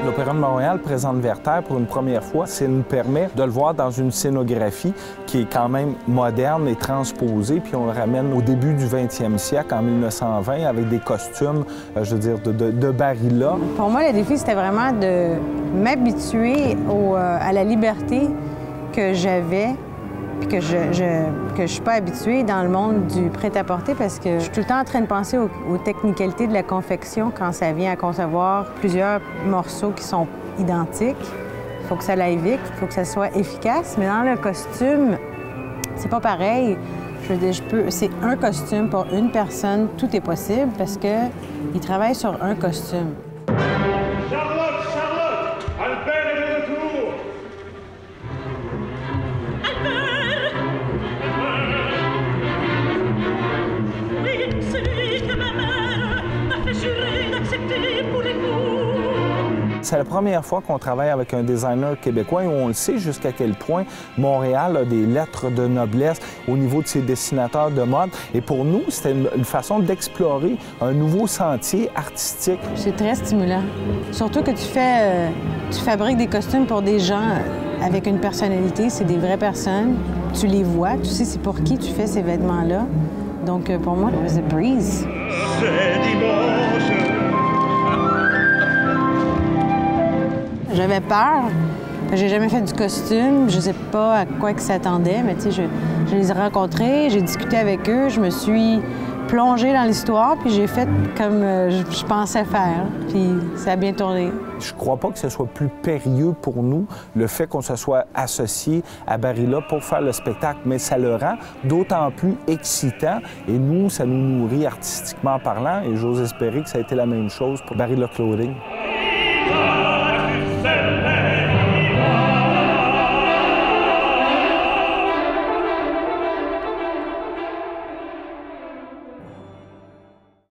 L'Opéra de Montréal présente Werther pour une première fois. Ça nous permet de le voir dans une scénographie qui est quand même moderne et transposée, puis on le ramène au début du 20e siècle, en 1920, avec des costumes, je veux dire, de Barilla. Pour moi, le défi, c'était vraiment de m'habituer à la liberté que j'avais, puis que je suis pas habituée dans le monde du prêt-à-porter parce que je suis tout le temps en train de penser aux technicalités de la confection quand ça vient à concevoir plusieurs morceaux qui sont identiques. Il faut que ça aille vite, il faut que ça soit efficace, mais dans le costume, c'est pas pareil. Je veux dire, c'est un costume pour une personne, tout est possible parce qu'il travaille sur un costume. C'est la première fois qu'on travaille avec un designer québécois et on le sait jusqu'à quel point Montréal a des lettres de noblesse au niveau de ses dessinateurs de mode. Et pour nous, c'était une façon d'explorer un nouveau sentier artistique. C'est très stimulant. Surtout que tu fabriques des costumes pour des gens avec une personnalité, c'est des vraies personnes. Tu les vois, tu sais c'est pour qui tu fais ces vêtements-là. Donc pour moi, it was a breeze. J'avais peur. J'ai jamais fait du costume. Je sais pas à quoi ils s'attendaient, mais tu sais, je les ai rencontrés, j'ai discuté avec eux, je me suis plongée dans l'histoire, puis j'ai fait comme je pensais faire. Puis ça a bien tourné. Je crois pas que ce soit plus périlleux pour nous, le fait qu'on se soit associé à Barilla pour faire le spectacle, mais ça le rend d'autant plus excitant. Et nous, ça nous nourrit artistiquement parlant, et j'ose espérer que ça a été la même chose pour Barilla Clothing.